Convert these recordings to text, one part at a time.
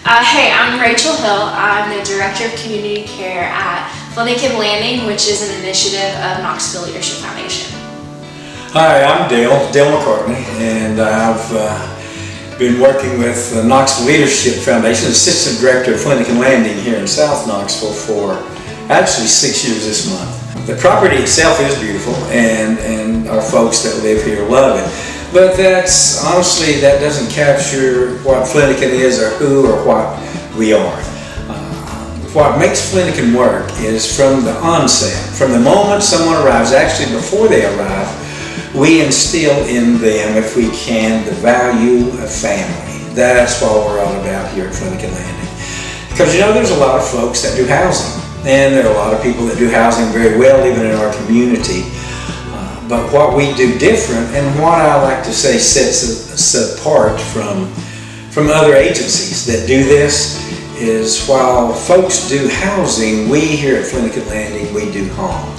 Hey, I'm Rachel Hill. I'm the Director of Community Care at Flenniken Landing, which is an initiative of Knoxville Leadership Foundation. Hi, I'm Dale McCartney, and I've been working with the Knoxville Leadership Foundation, Assistant Director of Flenniken Landing here in South Knoxville for actually 6 years this month. The property itself is beautiful, and our folks that live here love it. But that's, honestly, that doesn't capture what Flenniken is or who or what we are. What makes Flenniken work is from the onset, from the moment someone arrives, actually before they arrive, we instill in them, if we can, the value of family. That's what we're all about here at Flenniken Landing. Because there's a lot of folks that do housing, and there are a lot of people that do housing very well, even in our community. But what we do different, and what I like to say sets us apart from other agencies that do this, is while folks do housing, we here at Flenniken Landing, we do home.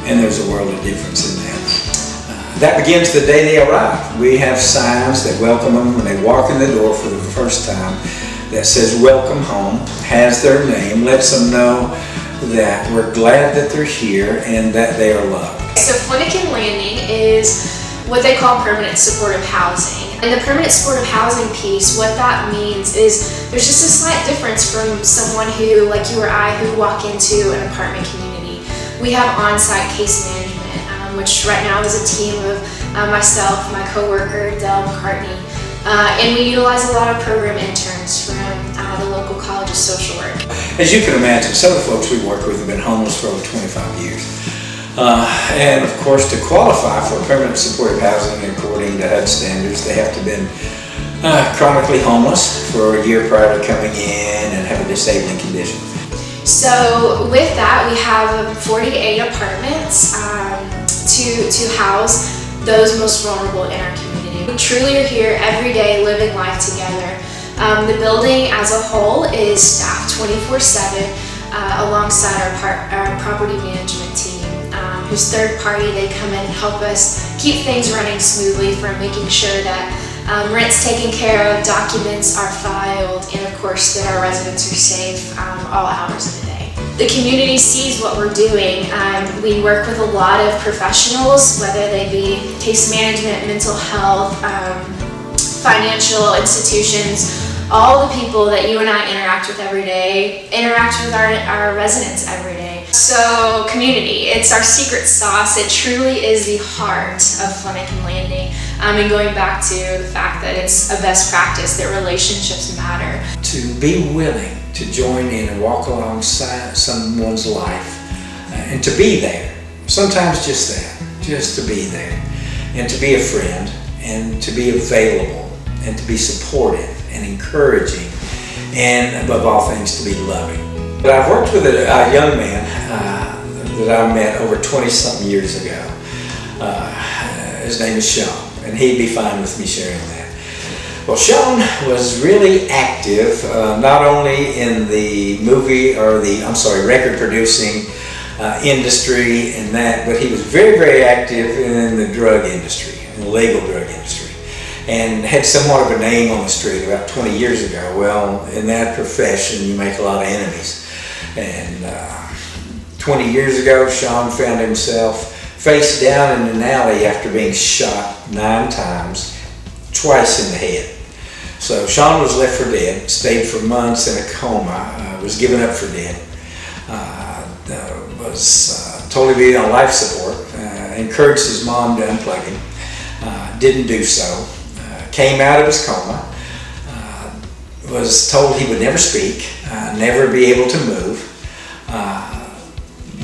And there's a world of difference in that. That begins the day they arrive. We have signs that welcome them when they walk in the door for the first time that says welcome home, has their name, lets them know that we're glad that they're here and that they are loved. So Flenniken Landing is what they call permanent supportive housing. And the permanent supportive housing piece, what that means is there's just a slight difference from someone who, like you or I, who walk into an apartment community. We have on-site case management, which right now is a team of myself, my coworker, Dale McCartney, and we utilize a lot of program interns from the local College of Social Work. As you can imagine, some of the folks we work with have been homeless for over 25 years. And of course, to qualify for permanent supportive housing according to HUD standards, they have to have been chronically homeless for a year prior to coming in and have a disabling condition. So with that, we have 48 apartments to house those most vulnerable in our community. We truly are here every day living life together. The building as a whole is staffed 24/7 alongside our property management team. Who's third party, they come in and help us keep things running smoothly, from making sure that rent's taken care of, documents are filed, and of course that our residents are safe all hours of the day. The community sees what we're doing. We work with a lot of professionals, whether they be case management, mental health, financial institutions. All the people that you and I interact with every day interact with our residents every day. So community, it's our secret sauce. It truly is the heart of Flenniken Landing. And going back to the fact that it's a best practice, that relationships matter. To be willing to join in and walk alongside someone's life and to be there. Sometimes just that, just to be there. And to be a friend and to be available and to be supportive and encouraging, and above all things to be loving. But I've worked with a young man that I met over 20-something years ago. His name is Sean, and he'd be fine with me sharing that. Well, Sean was really active, not only in the record producing industry and that, but he was very, very active in the drug industry, in the legal drug industry. And had somewhat of a name on the street about 20 years ago. Well, in that profession, you make a lot of enemies. And 20 years ago, Sean found himself face down in an alley after being shot 9 times, twice in the head. So Sean was left for dead, stayed for months in a coma, was given up for dead, was told to be on life support, encouraged his mom to unplug him, didn't do so. Came out of his coma, was told he would never speak, never be able to move.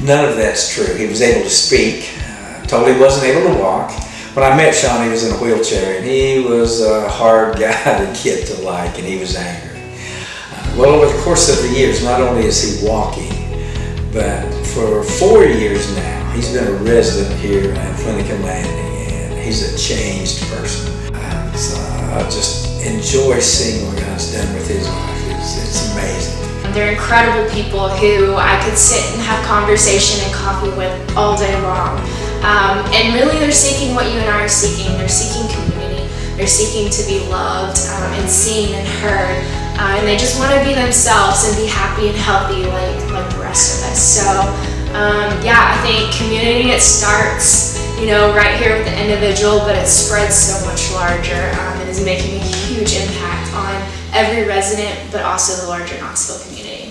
None of that's true. He was able to speak, told he wasn't able to walk. When I met Sean, he was in a wheelchair, and he was a hard guy to get to like, and he was angry. Well, over the course of the years, not only is he walking, but for 4 years now, he's been a resident here at Flenniken Landing, and he's a changed person. I just enjoy seeing what God's done with his life. It's amazing. They're incredible people who I could sit and have conversation and coffee with all day long. And really they're seeking what you and I are seeking. They're seeking community. They're seeking to be loved and seen and heard. and they just want to be themselves and be happy and healthy like the rest of us. So yeah, I think community, it starts right here with the individual, but it spreads so much larger and is making a huge impact on every resident, but also the larger Knoxville community.